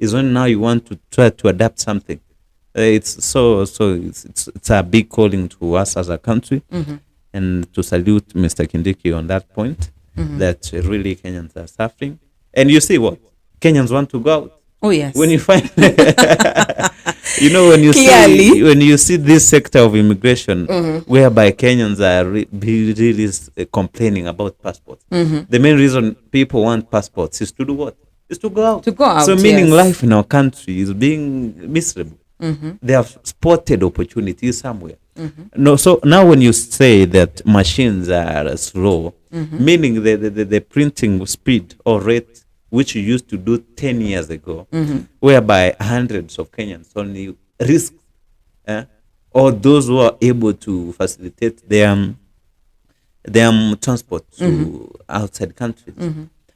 is when now you want to try to adapt something. It's a big calling to us as a country, and to salute Mr. Kindiki on that point, that really Kenyans are suffering. And you see what? Kenyans want to go out. Oh, yes. When you find, when you see this sector of immigration, whereby Kenyans are really complaining about passports. The main reason people want passports is to do what? Is to go out. To go out. So meaning life in our country is being miserable. They have spotted opportunities somewhere. No, so now when you say that machines are slow, meaning the printing speed or rate which you used to do 10 years ago, whereby hundreds of Kenyans only risk, or those who are able to facilitate their transport to outside countries.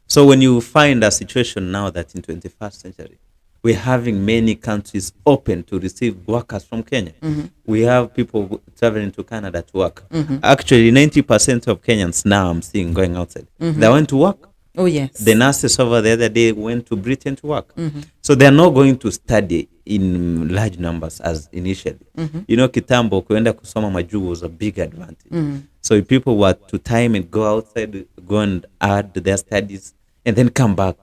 So when you find a situation now that in 21st century, we're having many countries open to receive workers from Kenya. We have people traveling to Canada to work. Actually, 90% of Kenyans now I'm seeing going outside. They went to work. Oh, yes. The nurses over the other day went to Britain to work. So they're not going to study in large numbers as initially. Kitambo, kuenda kusoma majuu was a big advantage. So if people were to time and go outside, go and add their studies, and then come back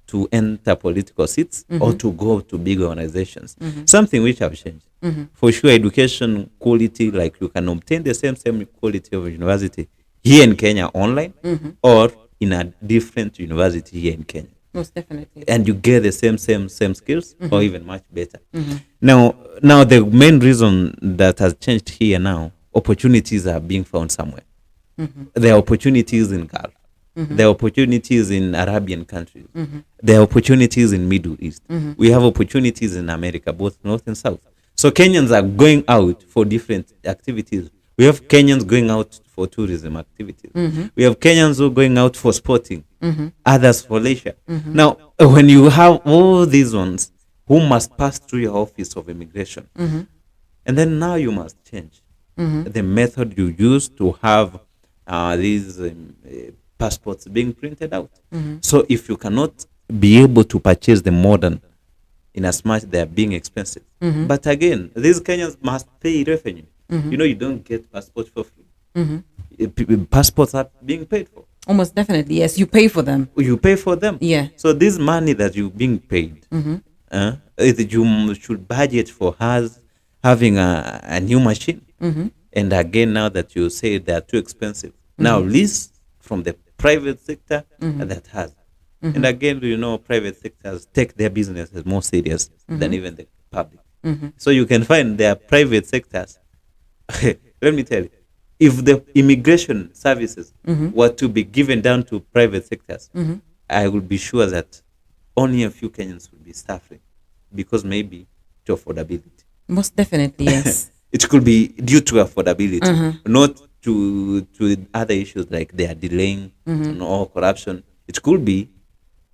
to enter political seats or to go to big organizations. Something which have changed. For sure, education quality, like you can obtain the same quality of university here in Kenya online or in a different university here in Kenya. Most definitely. And you get the same skills or even much better. Now the main reason that has changed here now, opportunities are being found somewhere. There are opportunities in Gulf. There are opportunities in Arabian countries. There are opportunities in Middle East. We have opportunities in America, both North and South. So Kenyans are going out for different activities. We have Kenyans going out for tourism activities. We have Kenyans who are going out for sporting, others for leisure. Now, when you have all these ones who must pass through your office of immigration, and then now you must change the method you use to have these passports being printed out. So if you cannot be able to purchase the modern, in as much they are being expensive. But again, these Kenyans must pay revenue. You don't get passports for free. Passports are being paid for. Almost definitely, yes. You pay for them. You pay for them. Yeah. So this money that you're being paid, you should budget for having a new machine. And again, now that you say they are too expensive, now lease from the private sector that has. And again, private sectors take their businesses more serious than even the public. So you can find their private sectors. Let me tell you, if the immigration services were to be given down to private sectors, I would be sure that only a few Kenyans would be suffering because maybe to affordability. Most definitely, yes. It could be due to affordability, not to other issues like they are delaying or corruption. It could be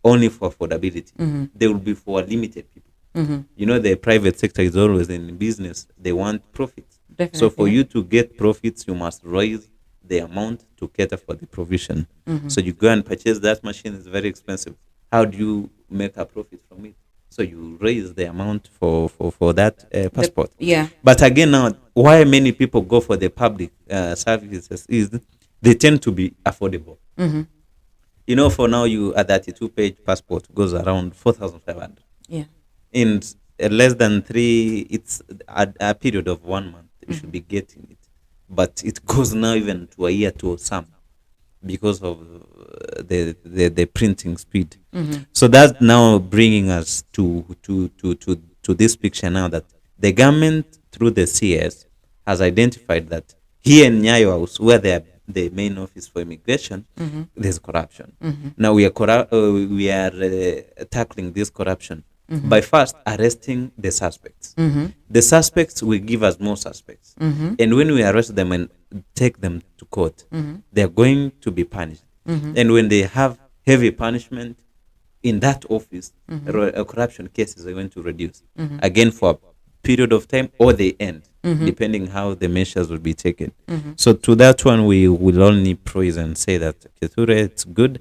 only for affordability. They will be for limited people. The private sector is always in business. They want profits. Definitely. So for you to get profits, you must raise the amount to cater for the provision. So you go and purchase that machine. It's very expensive. How do you make a profit from it? So you raise the amount for that passport. But again, now, why many people go for the public services is they tend to be affordable. For now, a 32-page passport goes around 4,500. Yeah. In less than 3, it's a period of 1 month. You should be getting it. But it goes now even to a year to some because of the printing speed. So that's now bringing us to this picture now that the government through the CS has identified that here in Nyayo House, where they are the main office for immigration, there's corruption. Now we are tackling this corruption by first arresting the suspects. The suspects will give us more suspects. And when we arrest them and take them to court, they're going to be punished. And when they have heavy punishment in that office, corruption cases are going to reduce. Again, for a period of time, or they end, depending how the measures will be taken. So to that one, we will only praise and say that Kithure, it's good,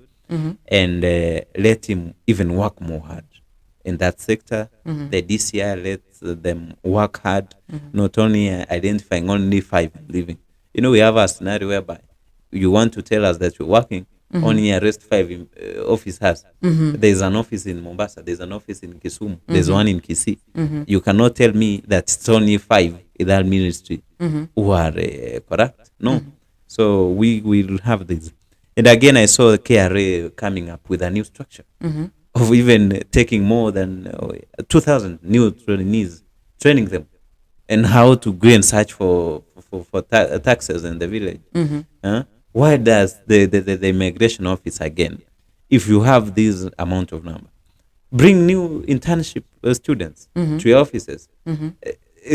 and let him even work more hard in that sector. The DCI lets them work hard, not only identifying only 5 leaving. You know, we have a scenario whereby you want to tell us that you're working, only arrest 5 officers. There's an office in Mombasa, there's an office in Kisumu, there's one in KISII. You cannot tell me that it's only 5 in that ministry who are corrupt. No. So we will have this. And again, I saw KRA coming up with a new structure of even taking more than 2,000 new trainees, training them and how to go and search for taxes in the village. Why does the immigration office, again, if you have this amount of number, bring new internship students to your offices,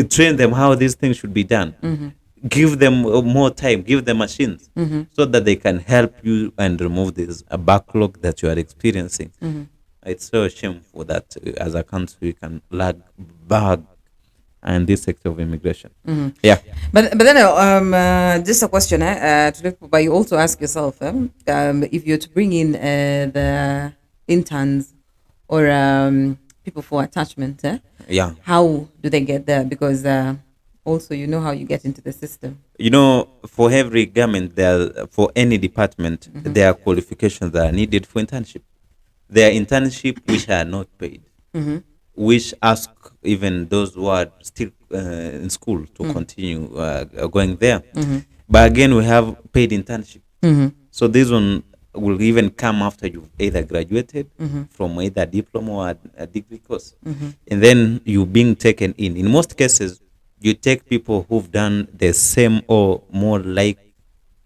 train them how these things should be done, give them more time, give them machines, so that they can help you and remove this backlog that you are experiencing. It's so shameful that as a country we can lag back in this sector of immigration. Yeah. But then just a question, but you also ask yourself, if you're to bring in the interns or people for attachment, Yeah. how do they get there? Because also, you know how you get into the system. You know, for every government, for any department, there are qualifications that are needed for internship. There are internships which are not paid, which ask even those who are still in school to continue going there. But again, we have paid internship. So this one will even come after you've either graduated from either a diploma or a degree course. And then you being taken in. In most cases, you take people who've done the same or more like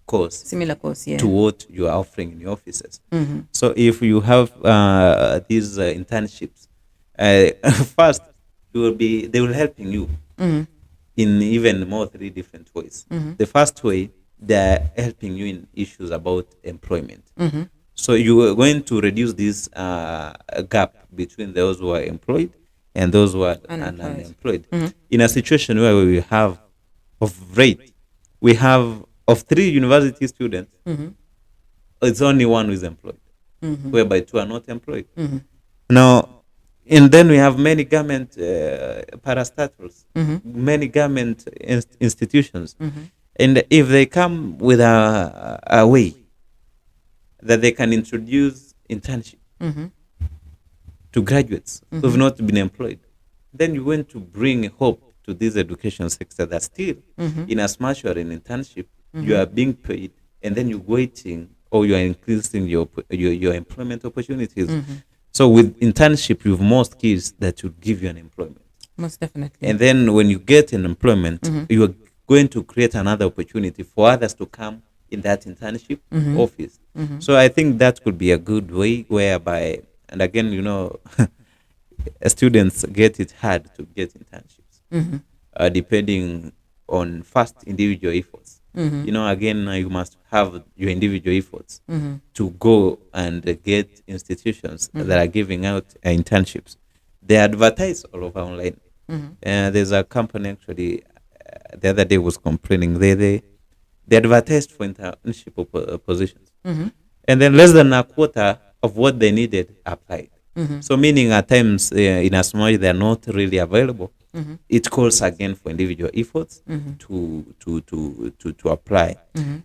course, similar course, yeah, to what you are offering in your offices. So if you have these internships, first they will helping you in even more 3 different ways. The first way, they're helping you in issues about employment. So you are going to reduce this gap between those who are employed and those who are unemployed. In a situation where we have of rate, we have of 3 university students, it's only 1 who is employed, whereby 2 are not employed. Now, and then we have many government parastatals, many government institutions. And if they come with a way that they can introduce internship to graduates who've not been employed, then you're going to bring hope to this education sector that still, in as much you are in internship, you are being paid, and then you're waiting or you are increasing your employment opportunities. So with internship, you have more skills that will give you an employment. Most definitely. And then when you get an employment, you are going to create another opportunity for others to come in that internship office. So I think that could be a good way whereby, and again, you know, students get it hard to get internships, depending on first individual efforts. You know, again, you must have your individual efforts to go and get institutions that are giving out internships. They advertise all over online. There's a company actually the other day was complaining they advertised for internship positions, and then less than a quarter of what they needed applied. So meaning at times, in as much they are not really available, it calls again for individual efforts to apply.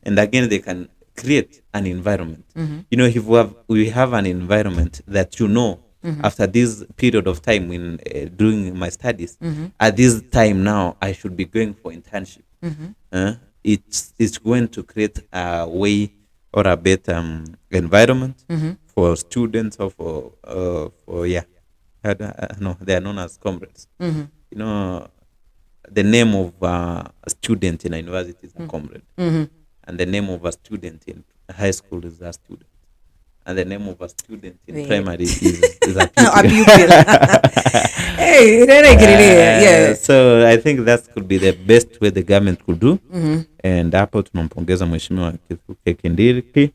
And again, they can create an environment. You know, if we have an environment that, you know, after this period of time when doing my studies, at this time now I should be going for internship. It's going to create a way or a better environment for students or for no, they are known as comrades. You know, the name of a student in a university is a comrade, and the name of a student in high school is a student, and the name of a student in primary is a pupil. Hey, yeah. So I think that could be the best way the government could do. And hapo tunampongeza mheshimiwa Kithuke Kindiki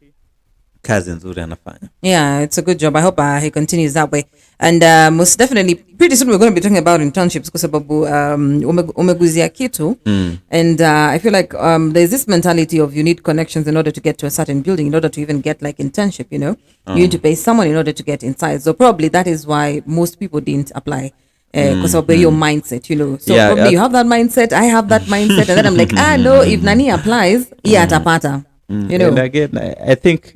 kazi nzuri anafanya. Yeah, it's a good job. I hope he continues that way. And most definitely, pretty soon we're going to be talking about internships kwa sababu umeguzia kitu. And I feel like there's this mentality of you need connections in order to get to a certain building, in order to even get like internship, you know. You need to pay someone in order to get inside. So probably that is why most people didn't apply. Because of your mindset, you know. So probably you have that mindset, I have that mindset, and then I'm like, no, if Nani applies, atapata. You know. And again, I think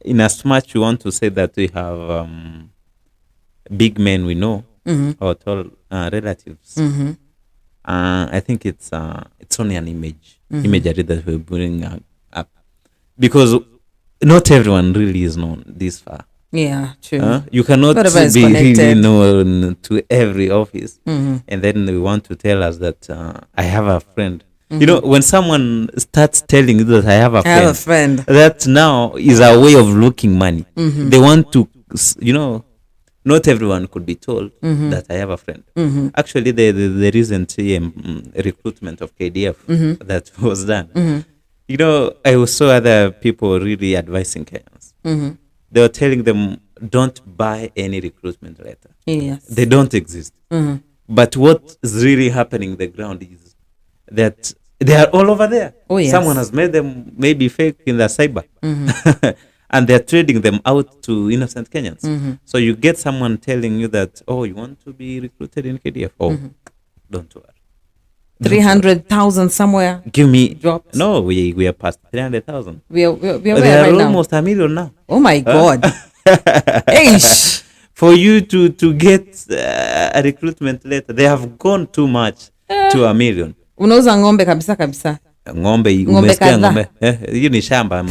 in as much you want to say that we have big men we know or tall relatives, I think it's only an image that we bring up, because not everyone really is known this far. Yeah, true. You cannot be really known to every office, and then they want to tell us that I have a friend. You know, when someone starts telling you that I have a friend, that now is a way of looking money. They want to, you know, not everyone could be told that I have a friend. Actually, the recent recruitment of KDF that was done, you know, I saw other people really advising Kenyans. They were telling them, don't buy any recruitment letter. Yes. They don't exist. But what is really happening on the ground is that they are all over there. Oh, yes. Someone has made them maybe fake in the cyber. And they're trading them out to innocent Kenyans. So you get someone telling you that, oh, you want to be recruited in KDF? Oh, don't worry. 300,000 somewhere. Give me jobs. No, we are past 300,000. We are they right are almost a million now. Oh my God. Eish. For you to get a recruitment letter, they have gone too much to a million. Unauza ng'ombe kabisa. Ng'ombe umesikia ng'ombe? Hiyo ni mashamba.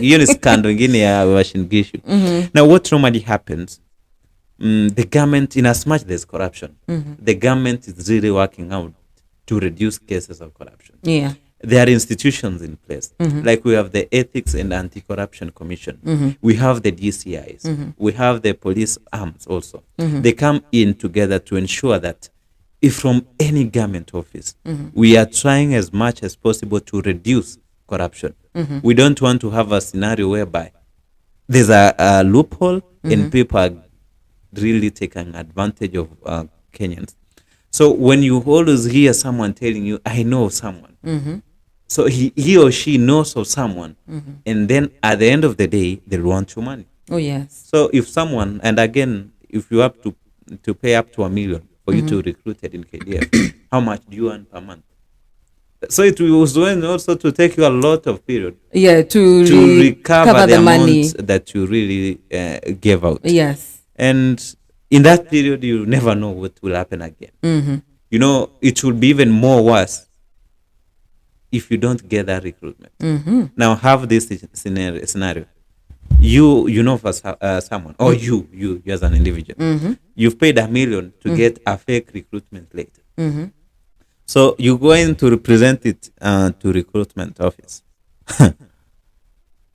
Hiyo ni skando ingine ya washingishu. Now what normally happens, the government, in as much there's corruption, the government is really working out to reduce cases of corruption. Yeah. There are institutions in place. Like we have the Ethics and Anti-Corruption Commission. We have the DCIs. We have the police arms also. They come in together to ensure that if from any government office, we are trying as much as possible to reduce corruption. We don't want to have a scenario whereby there's a loophole and people are really taking advantage of Kenyans. So when you always hear someone telling you, I know someone, so he or she knows of someone, and then at the end of the day, they want your money. Oh, yes. So if someone, and again, if you have to pay up to $1 million for you to recruit it in KDF, how much do you earn per month? So it was going also to take you a lot of period. Yeah, to recover the money amount that you really gave out. Yes. And in that period, you never know what will happen again. You know, it will be even more worse if you don't get that recruitment. Now, have this scenario. You know for someone, or you as an individual, you've paid $1 million to get a fake recruitment letter. So you go in to represent it to recruitment office.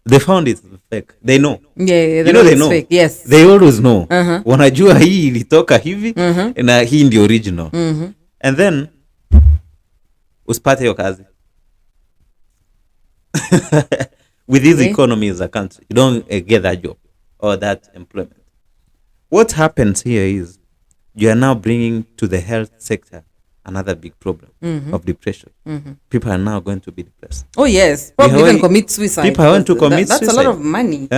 They found it fake. They know. Yeah, they know. Fake. Yes. They always know. Wanajua hii ilitoka hivi na hii ndio original. And then usipate hiyo kazi. With this economy as a country, you don't get that job or that employment. What happens here is you are now bringing to the health sector another big problem of depression. People are now going to be depressed. Oh, yes. Probably even commit suicide. People want to commit suicide. That's a lot of money.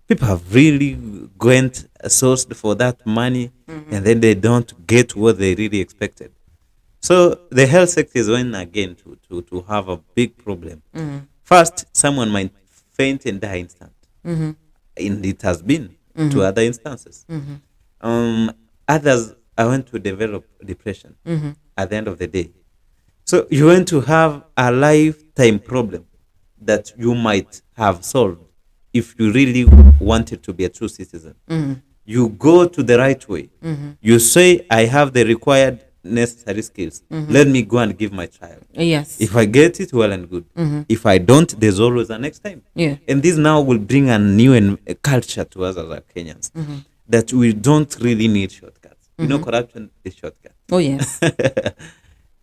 People have really went sourced for that money, and then they don't get what they really expected. So the health sector is going again to have a big problem. First, someone might faint and die instant. And it has been to other instances. Others are going to develop depression at the end of the day. So you're going to have a lifetime problem that you might have solved if you really wanted to be a true citizen. You go to the right way. You say, I have the required necessary skills. Let me go and give my trial. Yes. If I get it, well and good. If I don't, there's always a next time. Yeah. And this now will bring a new culture to us as Kenyans, that we don't really need shortcuts. You know, corruption is shortcut. Oh, yes.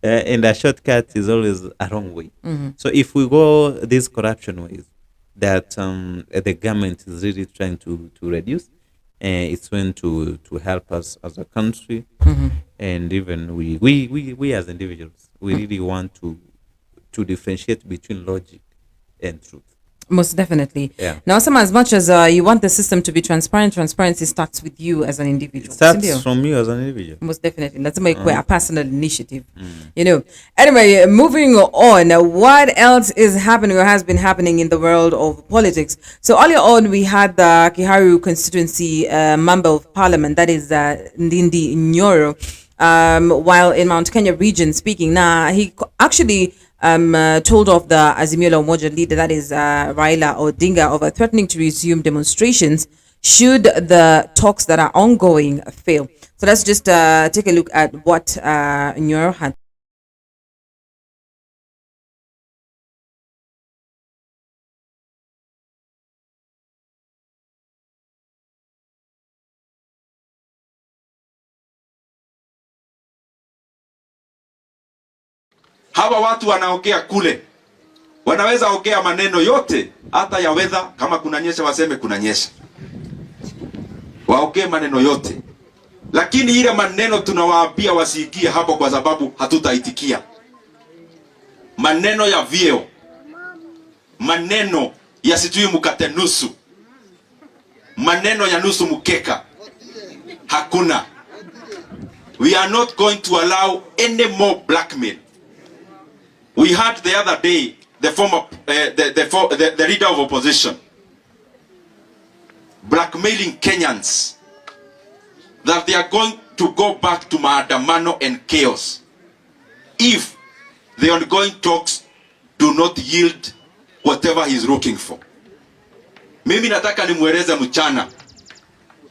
And a shortcut is always a wrong way. So if we go these corruption ways, that the government is really trying to reduce. It's going to help us as a country, and even we as individuals, we really want to differentiate between logic and truth. Most definitely. Yeah. Now, some as much as you want the system to be transparent, transparency starts with you as an individual. It starts from you as an individual. Most definitely. That's a personal initiative. You know. Anyway, moving on. What else is happening or has been happening in the world of politics? So earlier on, we had the Kiharu constituency member of parliament, that is Ndindi NGUNYI, while in Mount Kenya region speaking. Now, he actually told of the Azimio la Umoja leader, that is Raila Odinga, of threatening to resume demonstrations should the talks that are ongoing fail. So let's just take a look at what NGUNYI had. Hawa watu wanaongea kule, wanaweza ongea maneno yote, hata ya weather, kama kunanyesha waseme kunanyesha, waongee maneno yote, lakini ile maneno tunawaambia wasiikie hapo, kwa sababu hatutaitikia. Maneno ya vyeo, maneno ya sijui mkate nusu, maneno ya nusu mkeka, hakuna. We are not going to allow any more blackmail. We heard the other day the former the leader of opposition blackmailing Kenyans that they are going to go back to Maandamano and chaos if the ongoing talks do not yield whatever he is looking for. Mimi nataka nimweleze mchana,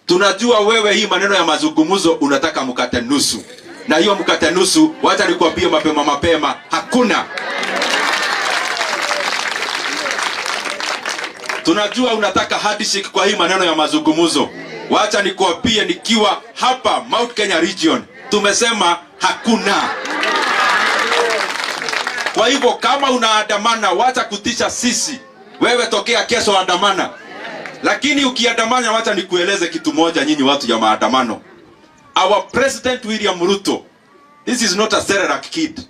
tunajua wewe hii maneno ya mazungumzo unataka mkate nusu, na hiyo mkate nusu, wacha nikwambie mapema, hakuna. Tunajua unataka handshake kwa hii maneno ya mazungumzo. Wacha nikwambie, nikiwa hapa Mount Kenya region, tumesema hakuna. Kwa hivyo kama unaandamana, wacha kutisha sisi. Wewe tokea kesho andamana. Lakini ukiandamana, wacha nikueleze kitu moja, nyinyi watu ya maandamano. Our President William Ruto, this is not a Serelak kid.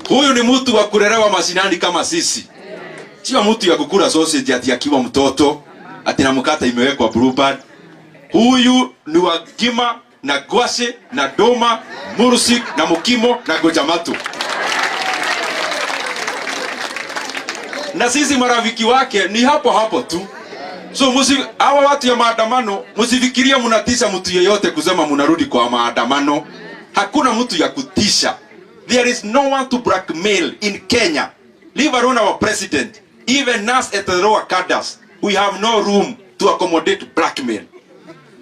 Huyu ni mtu wa kulelewa mashinani kama sisi. Sio mtu ya kukula sausage ati akiwa mtoto, ati na mkate imewekwa bluebird. Huyu ni wa Gima na Gwashe na Doma, Murusik na Mukimo na Gojamatu. Na sisi marafiki wake ni hapo tu. So hawa watu ya maandamano, msifikiria mnatisha mtu yeyote kusema mnarudi kwa maandamano. Hakuna mtu ya kutisha. There is no one to blackmail in Kenya. Leave alone our president. Even us at the lower cadres, we have no room to accommodate blackmail.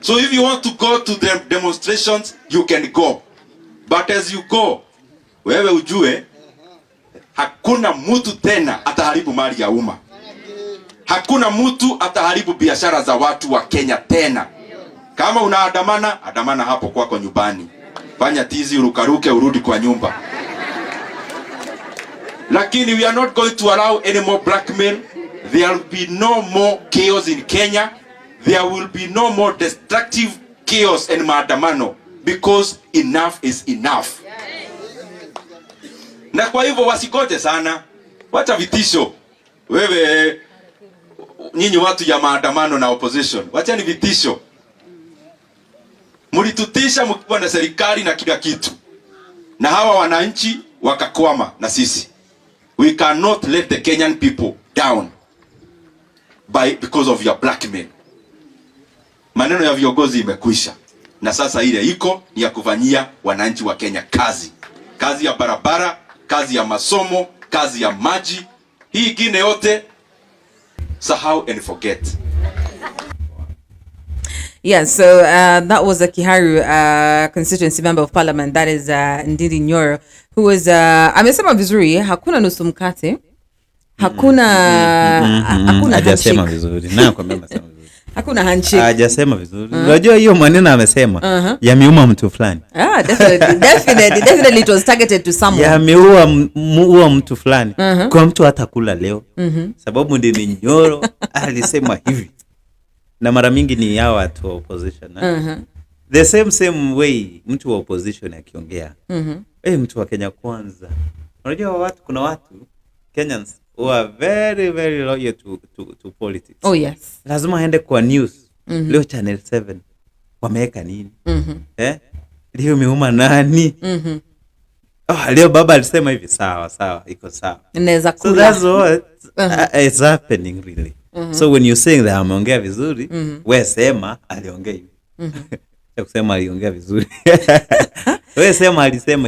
So if you want to go to the demonstrations, you can go. But as you go, wewe ujue, hakuna mtu tena ataharibu mali ya umma. Hakuna mtu ataharibu biashara za watu wa Kenya tena. Kama unaandamana, andamana hapo kwako nyumbani. Fanya tizi, urukaruke, urudi kwa nyumba. Lakini we are not going to allow any more blackmail. There will be no more chaos in Kenya. There will be no more destructive chaos and maandamano, because enough is enough. Na kwa hivyo wasikoje sana. Wacha vitisho. Wewe nyinyi watu ya maandamano na opposition, wacha ni vitisho. Mulitutisha mkiwa na serikali na kila kitu, na hawa wananchi wakakwama na sisi. We cannot let the Kenyan people down because of your blackmail. Maneno ya viongozi imekwisha, na sasa ile iko ni ya kufanyia wananchi wa Kenya kazi. Kazi ya barabara, kazi ya masomo, kazi ya maji. Hii ingine yote sahau and forget. Yeah, so that was a Kiharu constituency member of parliament, that is Ndindi NGUNYI, who was amesema vizuri, hakuna nusu mkate, hakuna hajasema vizuri. Na kwa mimi nasema vizuri. Hakuna handshake. Hajasema vizuri. Unajua hiyo maneno amesema yameuma mtu fulani. Definitely it was targeted to someone. Yameua mtu fulani. Kwa mtu hatakula leo. Sababu ndi ni Nyoro alisema hivi. Na mara mingi ni yao watu wa opposition. The same way mtu wa opposition akiongea. Mtu wa Kenya kwanza. Unajua kuna watu Kenyans who are very very loyal to politics. Oh yes. Lazima aende kwa news. Leo Channel 7 wameweka nini? Leo meuma nani? Leo baba alisema hivi, sawa, iko sawa. Inaweza kula. So that's what is happening really. So when you're saying that ameongea vizuri, wewe sema aliongea hivi. Kusema aliongea vizuri. Wewe sema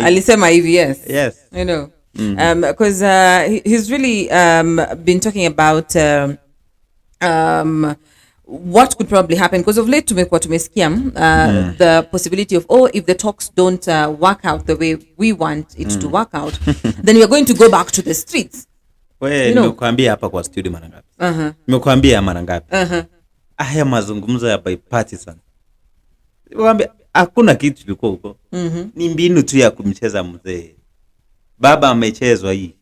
alisema hivi, yes. Yes. You know. Because he's really been talking about what could probably happen, because of late tumesikia the possibility of if the talks don't work out the way we want it to work out, then we are going to go back to the streets. Wewe nimekuambia hapa kwa studio mara ngapi? Nimekuambia mara ngapi? Haya mazungumzo ya bipartisan. Nimekuambia hakuna kitu kilikuwa huko. Ni mbinu tu ya kumcheza mzee. Baba amechezwa hii.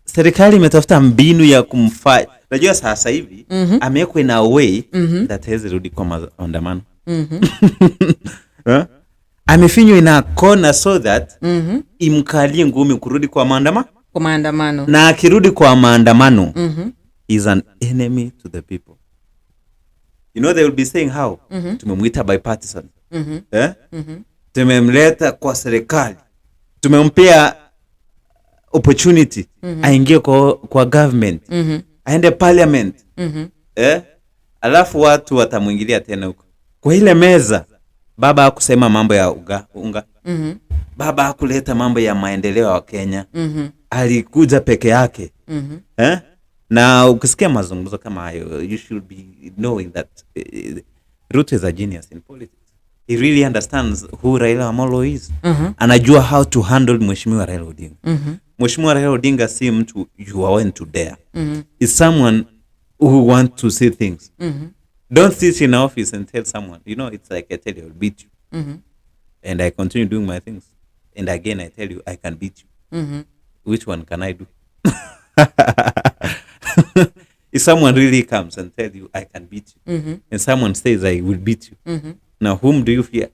Serikali imetafuta mbinu ya kumfanya. Unajua sasa hivi amewekwa in a way that hawezi rudi kwa maandamano. Amefinywa ina kona so that imkalie ngumi kurudi kwa maandamano. Na akirudi kwa maandamano is an enemy to the people. You know they will be saying how? Tumemwita bipartisan. Tumemleta kwa serikali. Tumempea opportunity aingie kwa government, aende parliament. Alafu watu watamuingilia tena huko kwa ile meza. Baba hakusema mambo ya unga. Baba hakuleta mambo ya maendeleo ya Kenya. Alikuja peke yake. Na ukisikia mazungumzo kama hayo, you should be knowing that Ruto is a genius in politics. He really understands who Raila Amolo is. Anajua how to handle Mheshimiwa Raila Odinga. Mheshimiwa Raila Odinga si mtu you are went to dare. Is someone who want to see things. Don't sit in office and tell someone, you know, it's like I tell you, I'll beat you. And I continue doing my things. And again, I tell you, I can beat you. Which one can I do? If someone really comes and tells you, I can beat you, and someone says, I will beat you, now whom do you fear?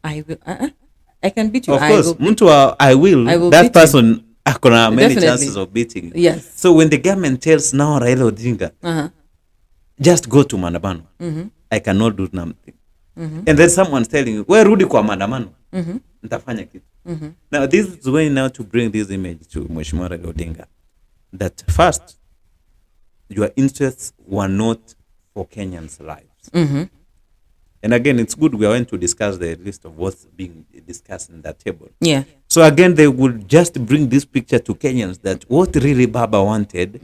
I will. I can beat you. Of course, I will that person akona many chances of beating you. Yes. So when the government tells now Raila Odinga, just go to Maandamano, I cannot do nothing. And then someone's telling you, where Rudi kwa Maandamano, nitafanya kitu. Now this is the way now to bring this image to Mheshimiwa Raila Odinga, that first, your interests were not for Kenyans' lives. And again, it's good we are going to discuss the list of what's being discussed in that table. Yeah. So again, they will just bring this picture to Kenyans that what really Baba wanted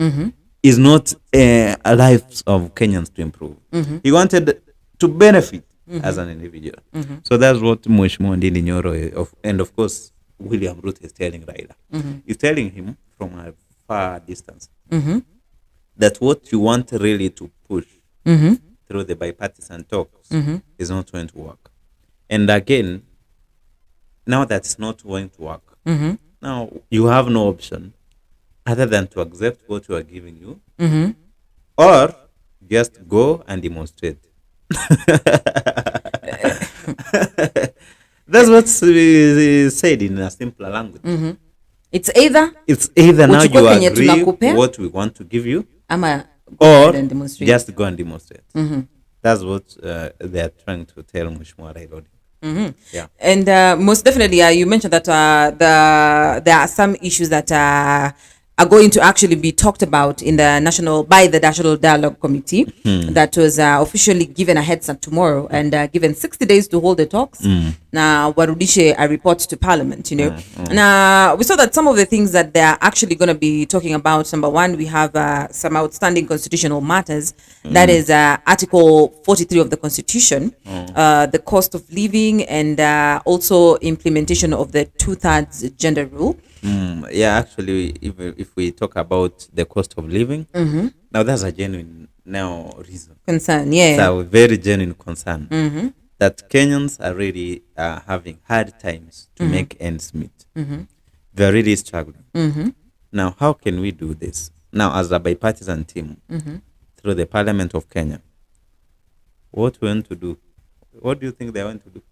is not a lives of Kenyans to improve. He wanted to benefit as an individual. So that's what Mheshimiwa NEWSCOP and of course William Ruto is telling Raila. He's telling him from a far distance that what you want really to push through the bipartisan talks is not going to work. And again, now that it's not going to work, now you have no option other than to accept what you are giving you or just go and demonstrate. That's what's said in a simpler language. It's either now you agree what we want to give you or just go and demonstrate. That's what they are trying to tell Mheshimiwa Raila. Yeah. And most definitely, you mentioned that there are some issues that are going to actually be talked about in the National Dialogue Committee that was officially given a heads up tomorrow and given 60 days to hold the talks. Now, warudishe a report to Parliament, you know. Now, we saw that some of the things that they're actually going to be talking about, number one, we have some outstanding constitutional matters. That is Article 43 of the Constitution, the cost of living, and also implementation of the 2/3 gender rule. Yeah, actually, if we talk about the cost of living, now that's a genuine reason. Concern, It's yeah. a very genuine concern that Kenyans are really having hard times to make ends meet. They're really struggling. Now, how can we do this? Now, as a bipartisan team, through the Parliament of Kenya, what we want to do? What do you think they want to do?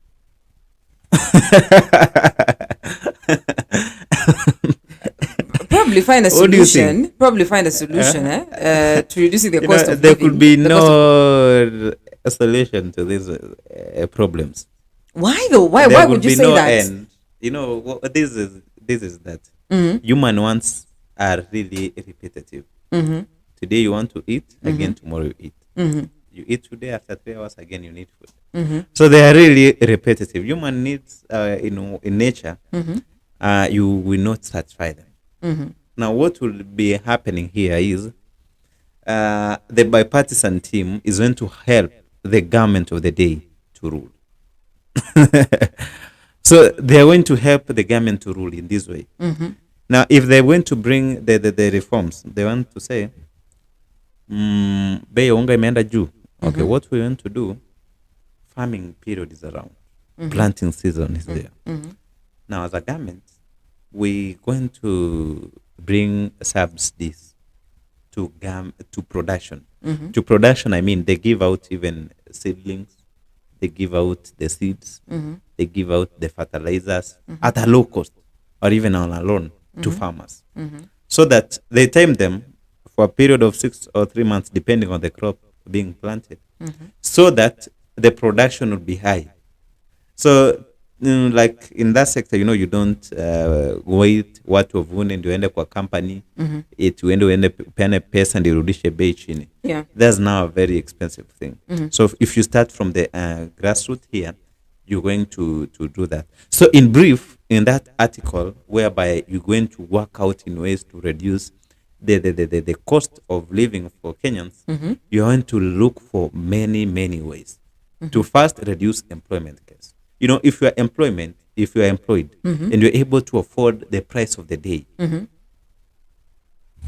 Probably find a What do you think? solution. Probably find a solution to reducing the You cost know, of there living. could be The cost of- no solution to these problems. Why though? Why There would you be say no that? end. You know, this is that human wants are really repetitive. Today you want to eat, again tomorrow you eat. You eat today, after 3 hours again you need food. So they are really repetitive. Human needs, in nature, you will not satisfy them. Now, what will be happening here is the bipartisan team is going to help the government of the day to rule. So they are going to help the government to rule in this way. Now, if they're going to bring the reforms, they want to say, bei ya unga imeenda juu. Okay, what we want to do, farming period is around. Planting season is there. Now, as a government, we're going to bring subsidies to production. To production, I mean, they give out even seedlings, they give out the seeds, they give out the fertilizers at a low cost or even on a loan to farmers. So that they time them for a period of 6 or 3 months, depending on the crop being planted, so that the production will be high. So, like in that sector, you don't wait watu wavune ndio ende kwa company, uende peane pesa ndio rudishe bei chini. Yeah. That's now a very expensive thing. So if you start from the grassroots here, you're going to do that. So in brief, in that article, whereby you're going to work out in ways to reduce the cost of living for Kenyans, you're going to look for many ways to first reduce employment case. If you are employed and you're able to afford the price of the day,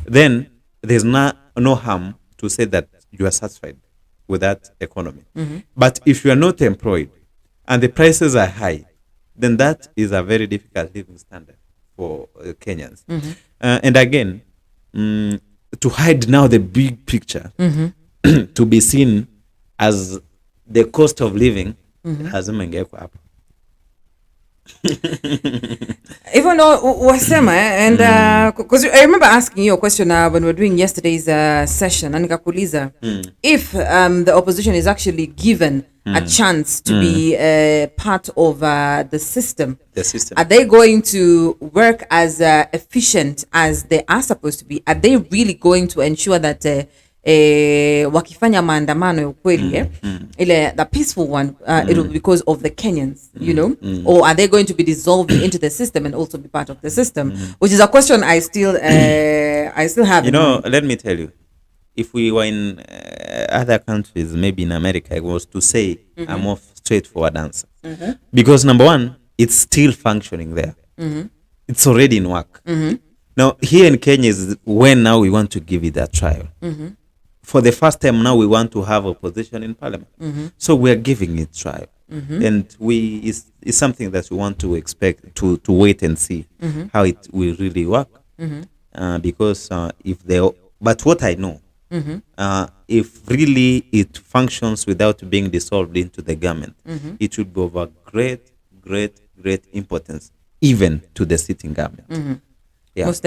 then there's no harm to say that you are satisfied with that economy. But if you are not employed and the prices are high, then that is a very difficult living standard for Kenyans. And again, to hide now the big picture, to be seen as the cost of living lazima ingewekwa hapo. Even though wasema and because I remember asking you a question when we were doing yesterday's session, and nikakuuliza if the opposition is actually given a chance to be part of the system, are they going to work as efficient as they are supposed to be? Are they really going to ensure that wakifanya maandamano ya ukweli ile the peaceful one, it will be because of the Kenyans, or are they going to be dissolved into the system and also be part of the system, which is a question I still have. Let me tell you, if we were in other countries, maybe in America, it was to say a more straightforward answer, because number one, it's still functioning there. It's already in work. Now here in Kenya is when now we want to give it a trial. For the first time now we want to have opposition in parliament. So we are giving it trial. And it's something that we want to expect to wait and see how it will really work. Because but what I know, if really it functions without being dissolved into the government, it will be of a great importance even to the sitting government. Yeah. Most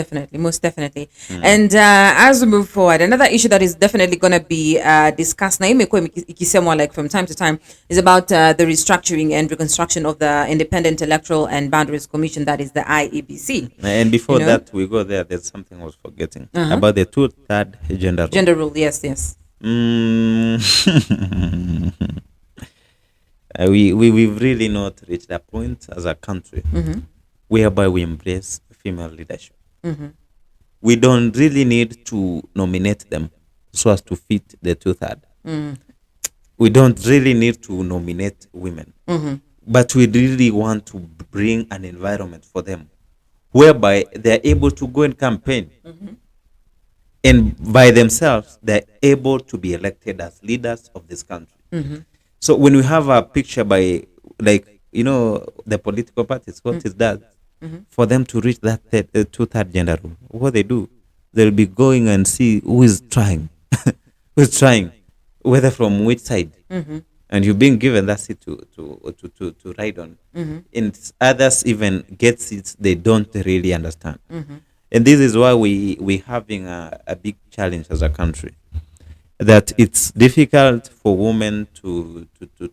definitely. And as we move forward, another issue that is definitely going to be discussed na imekuwa ikisemwa like from time to time is about the restructuring and reconstruction of the Independent Electoral and Boundaries Commission, that is the IEBC. And before that we go there's something I was forgetting about the 2/3 gender rule. Yes. We've really not reached a point as a country whereby we embrace female leadership. We don't really need to nominate them so as to fit the 2/3. We don't really need to nominate women, but we really want to bring an environment for them whereby they're able to go and campaign. And by themselves, they're able to be elected as leaders of this country. So when we have a picture by, like, you know, the political parties, what is that? For them to reach that two-third gender rule, what they do, they'll be going and see who is trying, who's trying, whether from which side. And you're being given that seat to ride on. And others even get seats they don't really understand. And this is why we're having a big challenge as a country, that it's difficult for women to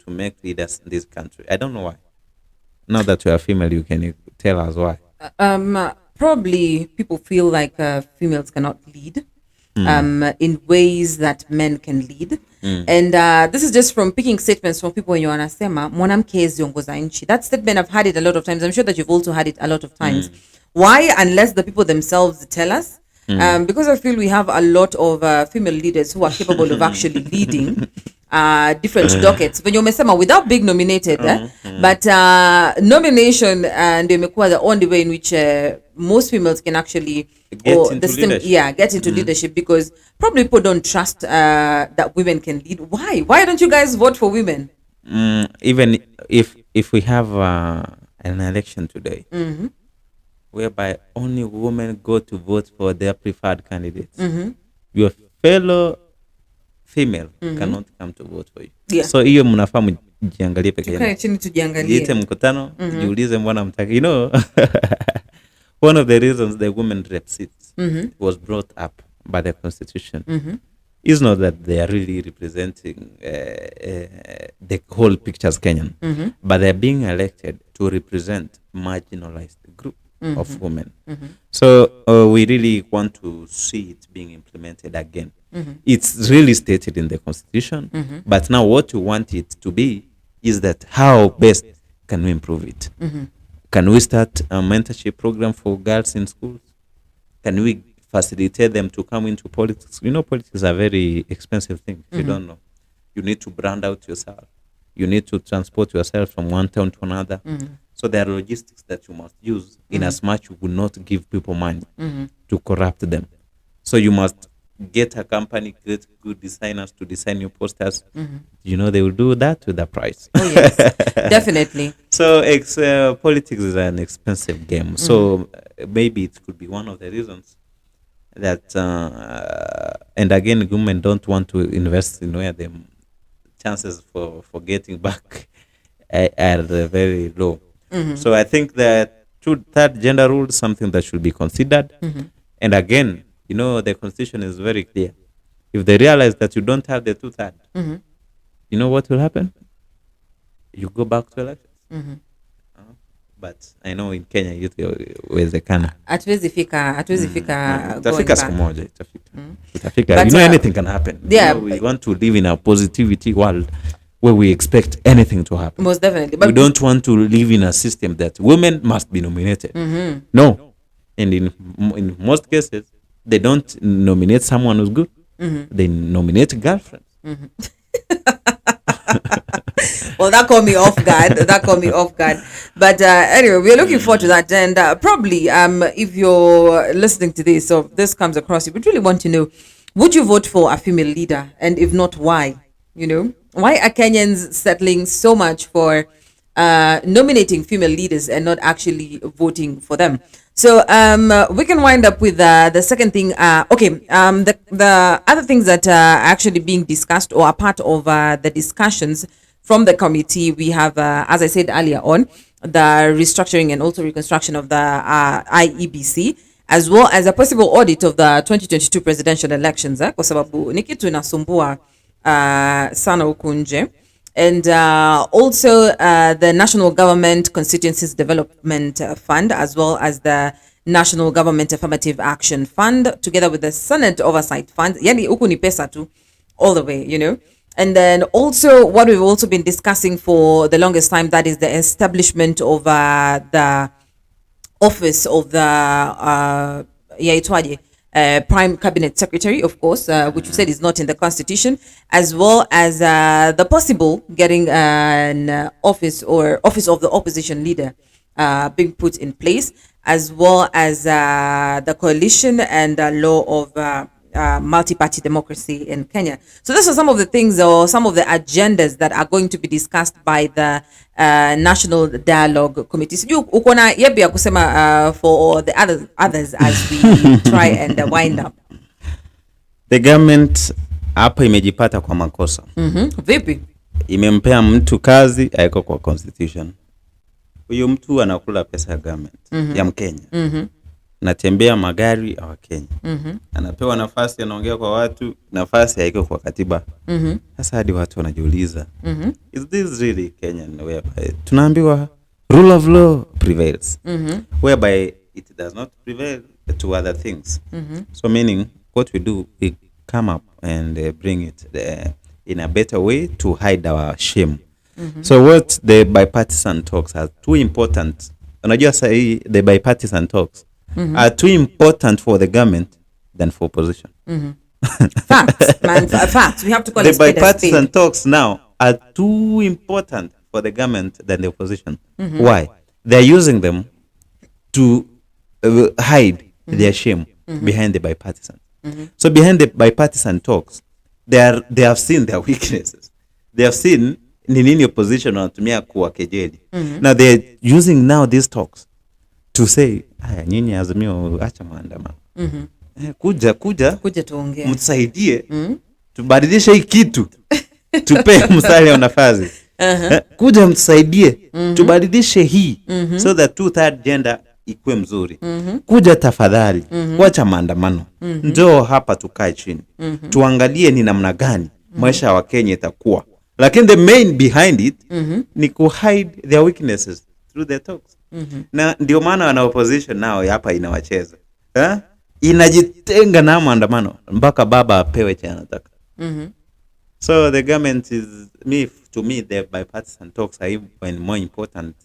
make leaders in this country. I don't know why. Now that you're a female, you can tell us why. Probably people feel like females cannot lead in ways that men can lead. And this is just from picking statements from people wenye wanasema mwanamke hawezi ongoza nchi. That statement, I've had it a lot of times. I'm sure that you've also had it a lot of times. Why? Unless the people themselves tell us. Because I feel we have a lot of female leaders who are capable of actually leading different dockets. When you umesema without being nominated, but nomination and imekuwa the only way in which most females can actually Get into leadership. Get into leadership, because probably people don't trust that women can lead. Why don't you guys vote for women? Even if we have an election today, whereby only women go to vote for their preferred candidates, your fellow female cannot come to vote for you. Yeah. So hiyo mnafaa mjiangalie peke yenu. Tukae chini tujiangalie. Jiite mkutano, jiulize mbona mtaki. You know, one of the reasons the women rep seats was brought up by the constitution is not that they are really representing the whole picture as Kenyan, but they're being elected to represent marginalized group of women. So we really want to see it being implemented again. It's really stated in the constitution, but now what we want it to be is that how best can we improve it? Can we start a mentorship program for girls in schools? Can we facilitate them to come into politics? You know, politics is a very expensive thing. If you don't know, you need to brand out yourself. You need to transport yourself from one town to another. So there are logistics that you must use in as much you will not give people money to corrupt them. So you must get a company, get good designers to design your posters. You know, they will do that with a price. Oh, yes, definitely. So politics is an expensive game. So maybe it could be one of the reasons that, and again, women don't want to invest in where the chances for getting back are very low. So I think that third gender rule is something that should be considered. And again, you know, the constitution is very clear. If they realize that you don't have the two-third, you know what will happen? You go back to elections. But I know in Kenya itawezekana. Hatuwezi fika Itafika siku moja, itafika. You know, anything can happen. Yeah, you know, we want to live in a positivity world where we expect anything to happen. Most definitely. But we don't want to live in a system that women must be nominated. No. And in most cases, they don't nominate someone who's good. They nominate girlfriends. Well, that caught me off guard. But anyway, we're looking forward to that. And probably, if you're listening to this, or this comes across, you would really want to know, would you vote for a female leader? And if not, why? You know, why are Kenyans settling so much for nominating female leaders and not actually voting for them? So we can wind up with the second thing. The other things that are actually being discussed or are part of the discussions from the committee, we have, as I said earlier on, the restructuring and also reconstruction of the IEBC, as well as a possible audit of the 2022 presidential elections, kwa sababu ni kitu inasumbua sana huku nje. And also the National Government Constituencies Development Fund, as well as the National Government Affirmative Action Fund, together with the Senate Oversight Fund. Yani huku ni pesa tu, all the way, you know. And then also what we've also been discussing for the longest time, that is the establishment of the office of the Prime Cabinet Secretary, of course, which we said is not in the Constitution, as well as the possible getting an office of the opposition leader being put in place, as well as the coalition and the law of multi-party democracy in Kenya. So those are some of the things or some of the agendas that are going to be discussed by the National Dialogue Committee. So uko na yepi ya kusema for the others as we try and wind up. The government hapa imejipata kwa makosa. Vipi? Imempea mtu kazi haiko kwa constitution. Huyo mtu anakula pesa ya government ya Mkenya. Natembea magari ya Kenya. Anapewa nafasi, anaongea kwa watu, nafasi haiko kwa katiba. Sasa hadi watu wanajiuliza, is this really Kenyan whereby tunaambiwa rule of law prevails, whereby it does not prevail to other things. So meaning what we do, we come up and bring it in a better way to hide our shame. So what the bipartisan talks are too important. Unajua sahi the bipartisan talks are too important for the government than for opposition. Facts, man, facts. We have to call the it spade a bipartisan spade. talks now are too important for the government than the opposition. Why? They're using them to hide their shame behind the bipartisan. So behind the bipartisan talks, they have seen their weaknesses. They have seen ni nini opposition wanatumia kuwakejeli. Now they're using now these talks to say, haya nyinyi Azimio acha maandamano. Kuja tuongee. Mtusaidie tubadilishe hii kitu. Tupe msali wa nafasi. Kuja mtusaidie tubadilishe hii so that 2/3 gender ikuwe mzuri. Kuja tafadhali, wacha maandamano. Njoo hapa tukae chini. Tuangalie ni namna gani maisha wa Kenya itakuwa. Lakini the main behind it ni ku hide their weaknesses through their talks. Na ndio maana wana opposition nao hapa inawacheza. Inajitenga na maandamano mpaka baba apewe cha anataka. So the government is to me the bipartisan talks are even more important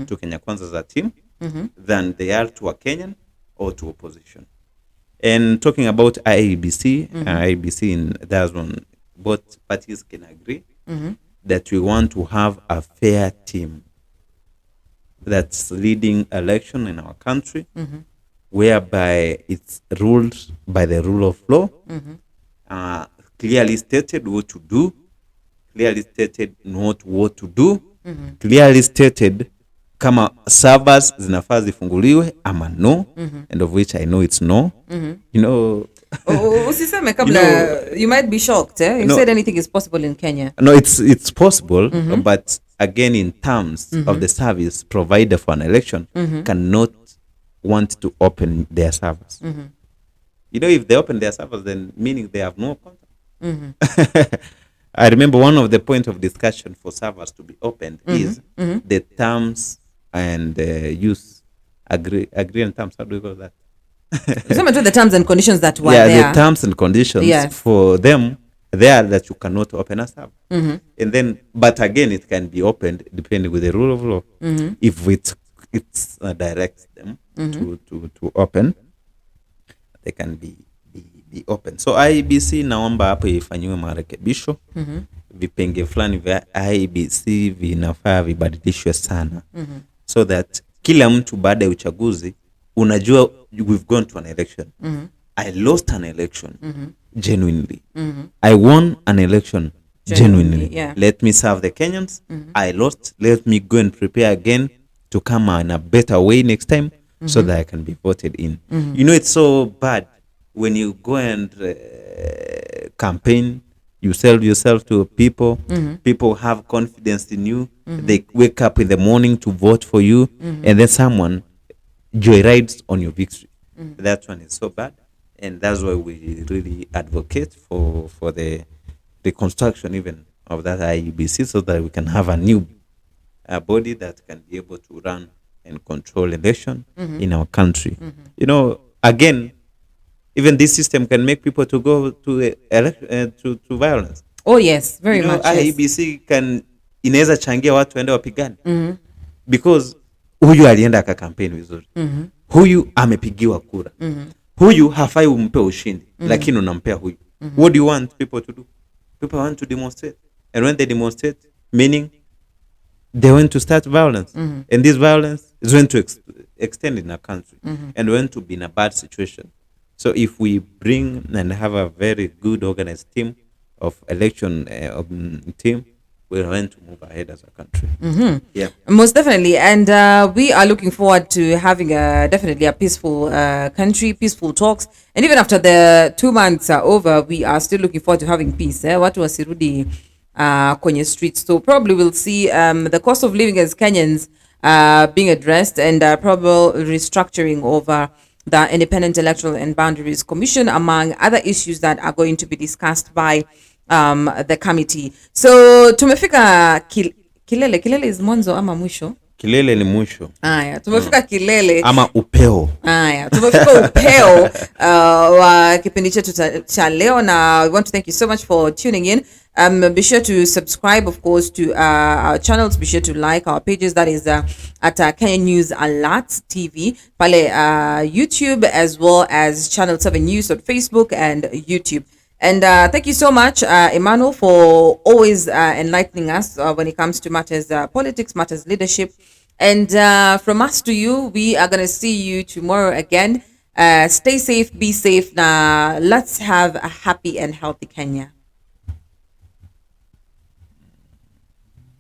to Kenya Kwanza as a team than they are to a Kenyan or to opposition. And talking about IEBC, IEBC in that one, both parties can agree that we want to have a fair team that's leading election in our country, whereby it's ruled by the rule of law, clearly stated what to do, clearly stated not what to do, clearly stated kama servers zinafaa zifunguliwe ama no, and of which I know it's no. You know, usiseme kabla, you might be shocked. You said anything is possible in Kenya. No, it's possible, but again in terms of the service provider for an election cannot want to open their servers. You know, if they open their servers, then meaning they have no contact. I remember one of the point of discussion for servers to be opened is the terms and use agree on terms. How do we call that? Some of the terms and conditions that were there. The terms and conditions for them there that you cannot open a server. And then, but again, it can be opened depending with the rule of law. If it directs them to open, they can be open. So IEBC naomba hapo ifanywe marekebisho. Vipenge fulani vya IEBC vinafaa vibadilishwe sana. So that kila mtu baada ya uchaguzi unajua we've gone to an election. I lost an election genuinely. I won an election genuinely. Let me serve the Kenyans. I lost. Let me go and prepare again to come in a better way next time so that I can be voted in. You know, it's so bad when you go and campaign, you sell yourself to people, people have confidence in you, they wake up in the morning to vote for you, and then someone joyrides on your victory. That one is so bad, and that's why we really advocate for the reconstruction even of that IEBC so that we can have a new body that can be able to run and control election in our country. You know, again, even this system can make people to go to violence. Oh yes, very much. IEBC can inaweza changia watu waende wapigane. Because huyu alienda akakampeni vizuri. Huyu amepigiwa kura. Huyu hafai umpe ushindi, lakini unampea huyu. What do you want people to do? People want to demonstrate. And when they demonstrate, meaning they want to start violence. And this violence is going to extend in our country, and we're going to be in a bad situation. So if we bring and have a very good organized team of election team, we're going to move ahead as a country. Yeah, Most definitely. And we are looking forward to having definitely a peaceful country, peaceful talks. And even after the 2 months are over, we are still looking forward to having peace. What was Rudi kwenye streets? So probably we'll see the cost of living as Kenyans being addressed, and probable restructuring over the Independent Electoral and Boundaries Commission, among other issues that are going to be discussed by the committee. So tumefika kilele is mwanzo ama mwisho? Kilele ni mwisho. Aya, tumefika kilele ama upeo. Aya, tumefika upeo wa kipindi chetu cha leo, na we want to thank you so much for tuning in. Be sure to subscribe, of course, to our channels. Be sure to like our pages. That is at Kenya News Alert TV, pale YouTube, as well as Channel 7 News on Facebook and YouTube. And thank you so much, Emmanuel, for always enlightening us when it comes to matters politics, matters leadership. And from us to you, we are going to see you tomorrow again. Stay safe, be safe. Now, let's have a happy and healthy Kenya.